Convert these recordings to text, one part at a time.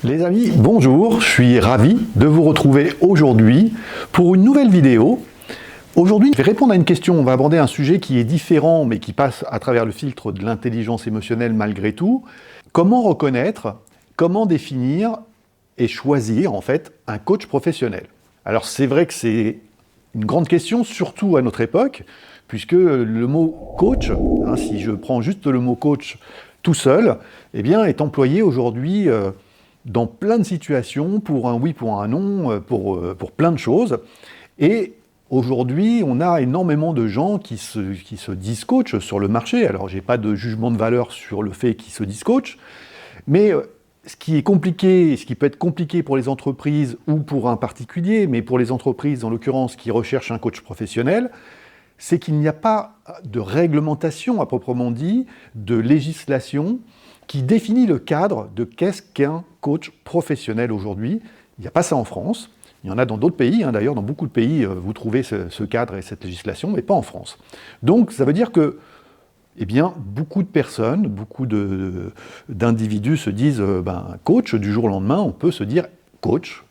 Les amis, bonjour, je suis ravi de vous retrouver aujourd'hui pour une nouvelle vidéo. Aujourd'hui, je vais répondre à une question, on va aborder un sujet qui est différent mais qui passe à travers le filtre de l'intelligence émotionnelle malgré tout. Comment reconnaître, comment définir et choisir en fait un coach professionnel? Alors c'est vrai que c'est une grande question, surtout à notre époque, puisque le mot coach, si je prends juste le mot coach tout seul, eh bien, est employé aujourd'hui dans plein de situations, pour un oui, pour un non, pour plein de choses. Et aujourd'hui, on a énormément de gens qui se disent coach sur le marché. Alors, je n'ai pas de jugement de valeur sur le fait qu'ils se disent coach, mais ce qui est compliqué, ce qui peut être compliqué pour les entreprises ou pour un particulier, mais pour les entreprises, en l'occurrence, qui recherchent un coach professionnel, c'est qu'il n'y a pas de réglementation à proprement dit, de législation, qui définit le cadre de qu'est-ce qu'un coach professionnel aujourd'hui. Il n'y a pas ça en France, il y en a dans d'autres pays, d'ailleurs dans beaucoup de pays vous trouvez ce cadre et cette législation, mais pas en France. Donc ça veut dire que beaucoup de personnes, beaucoup d'individus se disent coach, du jour au lendemain on peut se dire coach,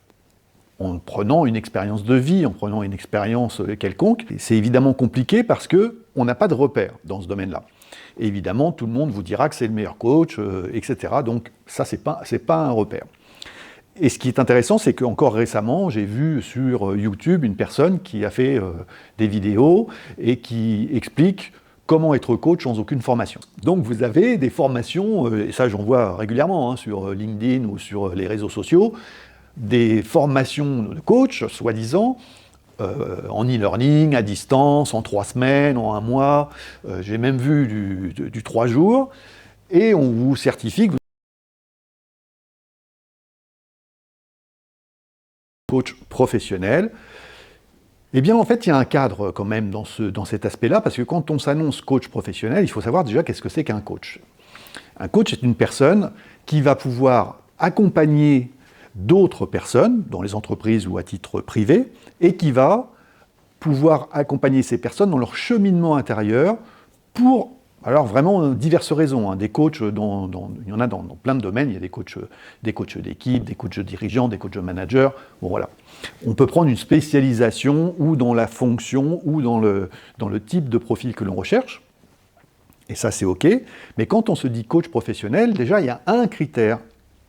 en prenant une expérience de vie, en prenant une expérience quelconque. C'est évidemment compliqué parce qu'on n'a pas de repères dans ce domaine-là. Et évidemment, tout le monde vous dira que c'est le meilleur coach, etc. Donc ça, c'est pas un repère. Et ce qui est intéressant, c'est qu'encore récemment, j'ai vu sur YouTube une personne qui a fait des vidéos et qui explique comment être coach sans aucune formation. Donc vous avez des formations, et ça j'en vois régulièrement sur LinkedIn ou sur les réseaux sociaux, des formations de coach, soi-disant, en e-learning, à distance, en 3 semaines, en 1 mois, j'ai même vu du 3 jours, et on vous certifie que vous êtes coach professionnel. Eh bien, en fait, il y a un cadre quand même dans cet aspect-là, parce que quand on s'annonce coach professionnel, il faut savoir déjà qu'est-ce que c'est qu'un coach. Un coach est une personne qui va pouvoir accompagner d'autres personnes, dans les entreprises ou à titre privé, et qui va pouvoir accompagner ces personnes dans leur cheminement intérieur pour, alors vraiment, diverses raisons. Des coachs, il y en a dans plein de domaines, il y a des coachs d'équipe, des coachs dirigeants, des coachs managers, bon voilà. On peut prendre une spécialisation ou dans la fonction ou dans le type de profil que l'on recherche, et ça c'est ok, mais quand on se dit coach professionnel, déjà il y a un critère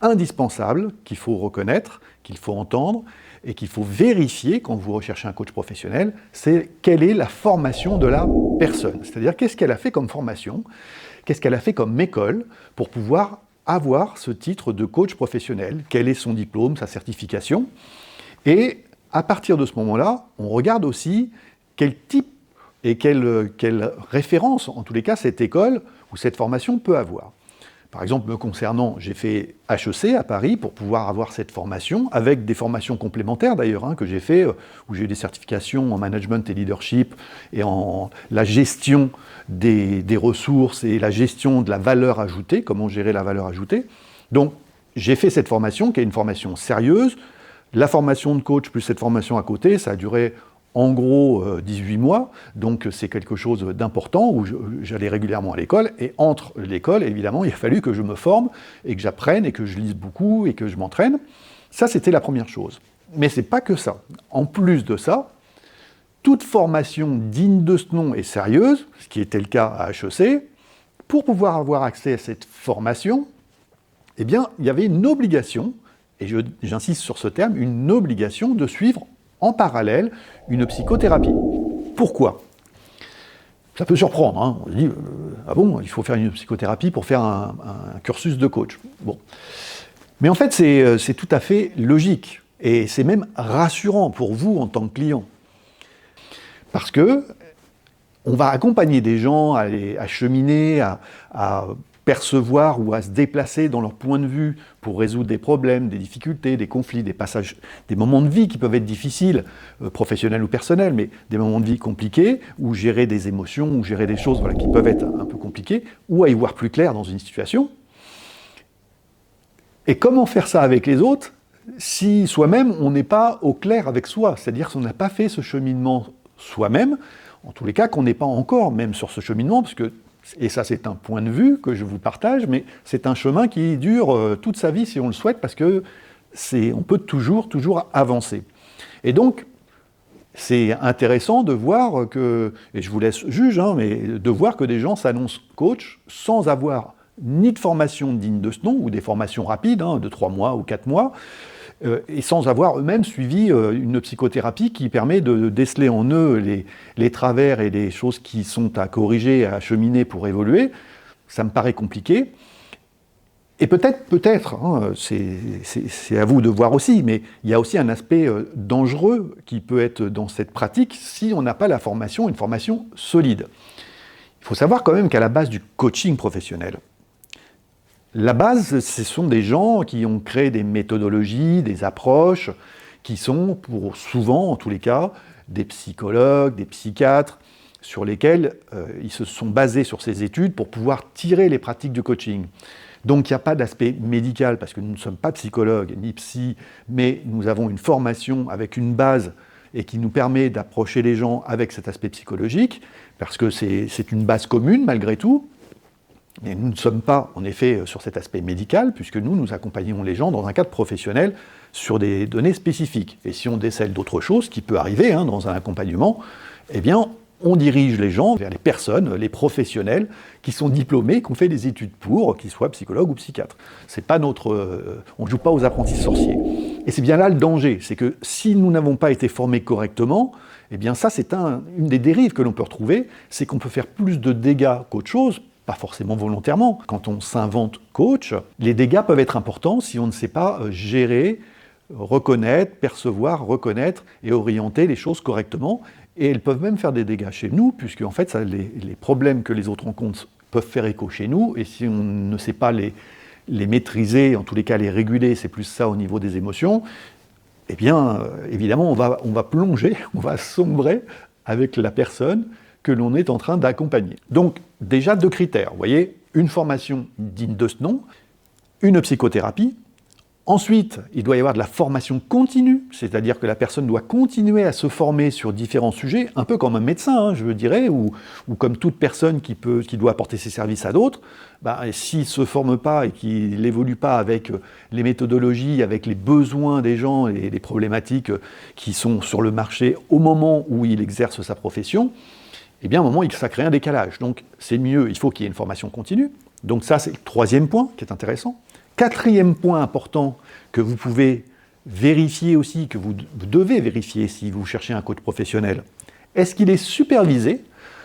indispensable qu'il faut reconnaître, qu'il faut entendre et qu'il faut vérifier quand vous recherchez un coach professionnel, c'est quelle est la formation de la personne. C'est-à-dire qu'est-ce qu'elle a fait comme formation, qu'est-ce qu'elle a fait comme école pour pouvoir avoir ce titre de coach professionnel, quel est son diplôme, sa certification. Et à partir de ce moment-là, on regarde aussi quel type et quelle référence, en tous les cas, cette école ou cette formation peut avoir. Par exemple, me concernant, j'ai fait HEC à Paris pour pouvoir avoir cette formation, avec des formations complémentaires d'ailleurs, que j'ai fait, où j'ai eu des certifications en management et leadership, et en la gestion des ressources et la gestion de la valeur ajoutée, comment gérer la valeur ajoutée. Donc, j'ai fait cette formation, qui est une formation sérieuse. La formation de coach plus cette formation à côté, ça a duré en gros 18 mois, donc c'est quelque chose d'important où j'allais régulièrement à l'école, et entre l'école, évidemment, il a fallu que je me forme et que j'apprenne et que je lise beaucoup et que je m'entraîne. Ça, c'était la première chose. Mais c'est pas que ça. En plus de ça, toute formation digne de ce nom et sérieuse, ce qui était le cas à HEC, pour pouvoir avoir accès à cette formation, eh bien, il y avait une obligation, et j'insiste sur ce terme, une obligation de suivre en parallèle une psychothérapie. Pourquoi? Ça peut surprendre, on se dit, ah bon, il faut faire une psychothérapie pour faire un cursus de coach. Bon. Mais en fait, c'est tout à fait logique, et c'est même rassurant pour vous en tant que client. Parce que on va accompagner des gens à cheminer, à percevoir ou à se déplacer dans leur point de vue pour résoudre des problèmes, des difficultés, des conflits, des passages, des moments de vie qui peuvent être difficiles, professionnels ou personnels, mais des moments de vie compliqués, ou gérer des émotions, ou gérer des choses qui peuvent être un peu compliquées, ou à y voir plus clair dans une situation. Et comment faire ça avec les autres si soi-même on n'est pas au clair avec soi, c'est-à-dire qu'on n'a pas fait ce cheminement soi-même, en tous les cas qu'on n'est pas encore même sur ce cheminement, parce que Et ça, c'est un point de vue que je vous partage, mais c'est un chemin qui dure toute sa vie si on le souhaite, parce que on peut toujours avancer. Et donc, c'est intéressant de voir que, et je vous laisse juge, mais de voir que des gens s'annoncent coach sans avoir ni de formation digne de ce nom, ou des formations rapides, de 3 mois ou 4 mois, et sans avoir eux-mêmes suivi une psychothérapie qui permet de déceler en eux les travers et les choses qui sont à corriger, à acheminer pour évoluer. Ça me paraît compliqué. Et peut-être, c'est à vous de voir aussi, mais il y a aussi un aspect dangereux qui peut être dans cette pratique si on n'a pas une formation solide. Il faut savoir quand même qu'à la base du coaching professionnel, la base, ce sont des gens qui ont créé des méthodologies, des approches, qui sont, pour souvent, en tous les cas, des psychologues, des psychiatres, sur lesquels ils se sont basés sur ces études pour pouvoir tirer les pratiques du coaching. Donc il n'y a pas d'aspect médical, parce que nous ne sommes pas psychologues ni psy, mais nous avons une formation avec une base et qui nous permet d'approcher les gens avec cet aspect psychologique, parce que c'est une base commune malgré tout. Mais nous ne sommes pas, en effet, sur cet aspect médical, puisque nous accompagnons les gens dans un cadre professionnel sur des données spécifiques. Et si on décèle d'autres choses, ce qui peut arriver dans un accompagnement, eh bien, on dirige les gens vers les personnes, les professionnels, qui sont diplômés, qui ont fait des études pour, qu'ils soient psychologues ou psychiatres. C'est pas on ne joue pas aux apprentis sorciers. Et c'est bien là le danger, c'est que si nous n'avons pas été formés correctement, eh bien ça, c'est une des dérives que l'on peut retrouver, c'est qu'on peut faire plus de dégâts qu'autre chose, pas forcément volontairement. Quand on s'invente coach, les dégâts peuvent être importants si on ne sait pas gérer, reconnaître, percevoir, reconnaître et orienter les choses correctement. Et elles peuvent même faire des dégâts chez nous, puisque en fait, les problèmes que les autres rencontrent peuvent faire écho chez nous, et si on ne sait pas les maîtriser, en tous les cas les réguler, c'est plus ça au niveau des émotions, eh bien, évidemment, on va plonger, on va sombrer avec la personne que l'on est en train d'accompagner. Donc, déjà 2 critères, vous voyez, une formation digne de ce nom, une psychothérapie. Ensuite, il doit y avoir de la formation continue, c'est-à-dire que la personne doit continuer à se former sur différents sujets, un peu comme un médecin, je dirais, ou comme toute personne qui doit apporter ses services à d'autres. S'il ne se forme pas et qu'il n'évolue pas avec les méthodologies, avec les besoins des gens et les problématiques qui sont sur le marché au moment où il exerce sa profession, eh bien, à un moment, ça crée un décalage. Donc, c'est mieux, il faut qu'il y ait une formation continue. Donc ça, c'est le 3e point qui est intéressant. 4e point important que vous pouvez vérifier aussi, que vous devez vérifier si vous cherchez un coach professionnel, est-ce qu'il est supervisé?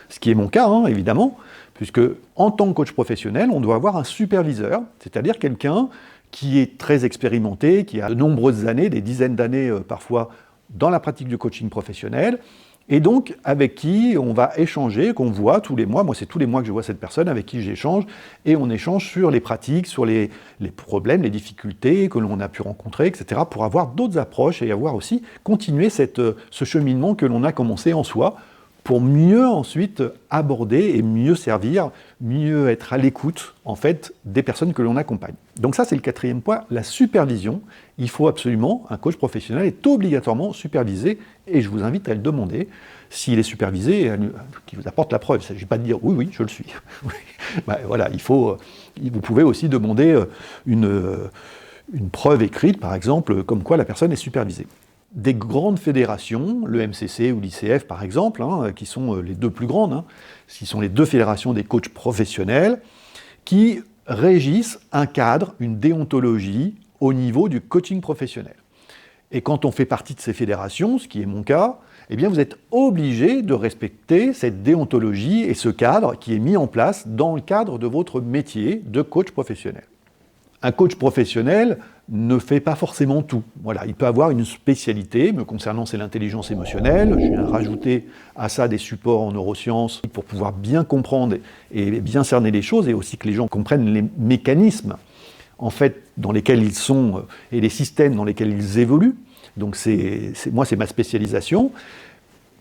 Ce qui est mon cas, évidemment, puisque en tant que coach professionnel, on doit avoir un superviseur, c'est-à-dire quelqu'un qui est très expérimenté, qui a de nombreuses années, des dizaines d'années parfois, dans la pratique du coaching professionnel, et donc avec qui on va échanger, qu'on voit tous les mois. Moi, c'est tous les mois que je vois cette personne avec qui j'échange, et on échange sur les pratiques, sur les problèmes, les difficultés que l'on a pu rencontrer, etc., pour avoir d'autres approches et avoir aussi continué ce cheminement que l'on a commencé en soi, pour mieux ensuite aborder et mieux servir, mieux être à l'écoute, en fait, des personnes que l'on accompagne. Donc ça, c'est le 4e point, la supervision. Il faut absolument, un coach professionnel est obligatoirement supervisé, et je vous invite à le demander, s'il est supervisé, qu'il vous apporte la preuve. Il ne s'agit pas de dire « oui, je le suis ». Voilà, vous pouvez aussi demander une preuve écrite, par exemple, comme quoi la personne est supervisée. Des grandes fédérations, le MCC ou l'ICF par exemple, qui sont les 2 plus grandes, qui sont les 2 fédérations des coachs professionnels, qui régissent un cadre, une déontologie au niveau du coaching professionnel. Et quand on fait partie de ces fédérations, ce qui est mon cas, eh bien vous êtes obligé de respecter cette déontologie et ce cadre qui est mis en place dans le cadre de votre métier de coach professionnel. Un coach professionnel ne fait pas forcément tout. Voilà, il peut avoir une spécialité. Me concernant, c'est l'intelligence émotionnelle. Je viens rajouter à ça des supports en neurosciences pour pouvoir bien comprendre et bien cerner les choses, et aussi que les gens comprennent les mécanismes en fait dans lesquels ils sont et les systèmes dans lesquels ils évoluent. Donc moi, c'est ma spécialisation.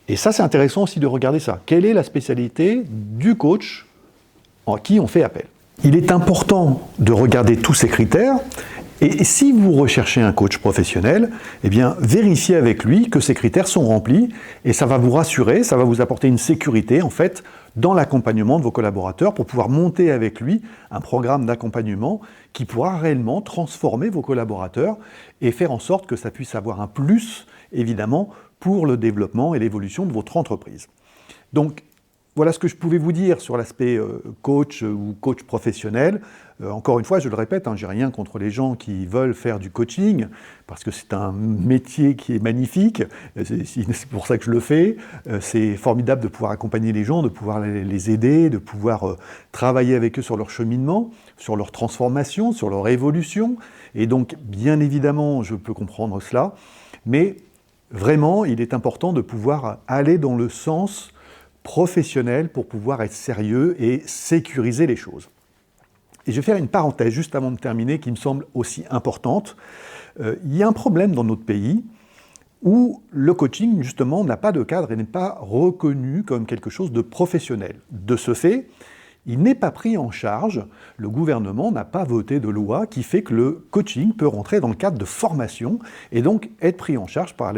Et ça, c'est intéressant aussi de regarder ça. Quelle est la spécialité du coach en qui on fait appel? Il est important de regarder tous ces critères Et si vous recherchez un coach professionnel, eh bien, vérifiez avec lui que ces critères sont remplis et ça va vous rassurer, ça va vous apporter une sécurité, en fait, dans l'accompagnement de vos collaborateurs pour pouvoir monter avec lui un programme d'accompagnement qui pourra réellement transformer vos collaborateurs et faire en sorte que ça puisse avoir un plus, évidemment, pour le développement et l'évolution de votre entreprise. Donc, voilà ce que je pouvais vous dire sur l'aspect coach ou coach professionnel. Encore une fois, je le répète, j'ai rien contre les gens qui veulent faire du coaching, parce que c'est un métier qui est magnifique, c'est pour ça que je le fais. C'est formidable de pouvoir accompagner les gens, de pouvoir les aider, de pouvoir travailler avec eux sur leur cheminement, sur leur transformation, sur leur évolution. Et donc, bien évidemment, je peux comprendre cela, mais vraiment, il est important de pouvoir aller dans le sens professionnel pour pouvoir être sérieux et sécuriser les choses. Et je vais faire une parenthèse juste avant de terminer qui me semble aussi importante. Il y a un problème dans notre pays où le coaching, justement, n'a pas de cadre et n'est pas reconnu comme quelque chose de professionnel. De ce fait, il n'est pas pris en charge, le gouvernement n'a pas voté de loi qui fait que le coaching peut rentrer dans le cadre de formation et donc être pris en charge par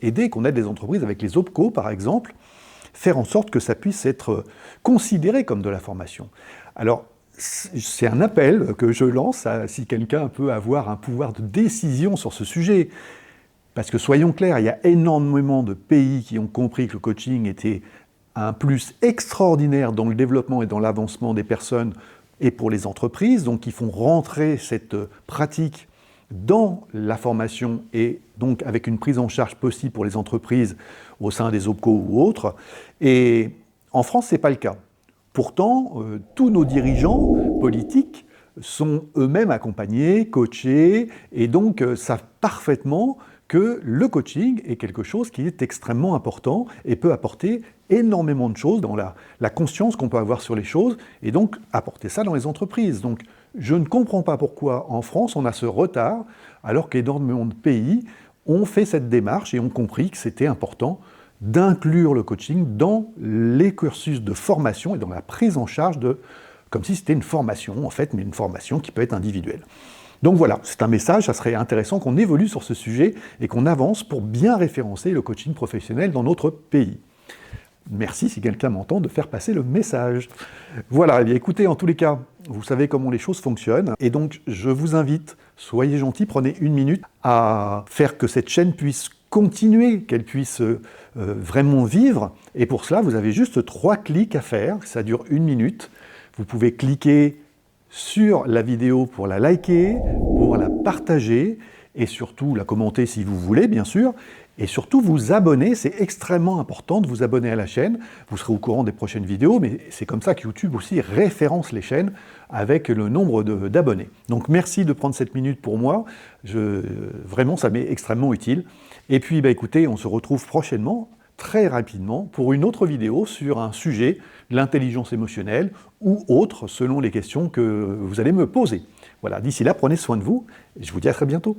aider qu'on aide les entreprises avec les OPCO, par exemple, faire en sorte que ça puisse être considéré comme de la formation. Alors, c'est un appel que je lance si quelqu'un peut avoir un pouvoir de décision sur ce sujet. Parce que soyons clairs, il y a énormément de pays qui ont compris que le coaching était un plus extraordinaire dans le développement et dans l'avancement des personnes et pour les entreprises, donc qui font rentrer cette pratique dans la formation et donc avec une prise en charge possible pour les entreprises au sein des OPCO ou autres. Et en France, ce n'est pas le cas. Pourtant, tous nos dirigeants politiques sont eux-mêmes accompagnés, coachés, et donc savent parfaitement que le coaching est quelque chose qui est extrêmement important et peut apporter énormément de choses dans la conscience qu'on peut avoir sur les choses, et donc apporter ça dans les entreprises. Donc, je ne comprends pas pourquoi en France on a ce retard, alors qu'énormément de pays ont fait cette démarche et ont compris que c'était important d'inclure le coaching dans les cursus de formation et dans la prise en charge comme si c'était une formation en fait, mais une formation qui peut être individuelle. Donc voilà, c'est un message, ça serait intéressant qu'on évolue sur ce sujet et qu'on avance pour bien référencer le coaching professionnel dans notre pays. Merci si quelqu'un m'entend de faire passer le message. Voilà, eh bien écoutez, en tous les cas, vous savez comment les choses fonctionnent. Et donc, je vous invite, soyez gentils, prenez une minute à faire que cette chaîne puisse continuer, qu'elle puisse vraiment vivre. Et pour cela, vous avez juste 3 clics à faire. Ça dure 1 minute. Vous pouvez cliquer sur la vidéo pour la liker, pour la partager et surtout la commenter si vous voulez, bien sûr. Et surtout vous abonner, c'est extrêmement important de vous abonner à la chaîne. Vous serez au courant des prochaines vidéos, mais c'est comme ça que YouTube aussi référence les chaînes avec le nombre d'abonnés. Donc merci de prendre cette minute pour moi. Vraiment, ça m'est extrêmement utile. Et puis, écoutez, on se retrouve prochainement, très rapidement, pour une autre vidéo sur un sujet, l'intelligence émotionnelle ou autre, selon les questions que vous allez me poser. Voilà, d'ici là, prenez soin de vous et je vous dis à très bientôt.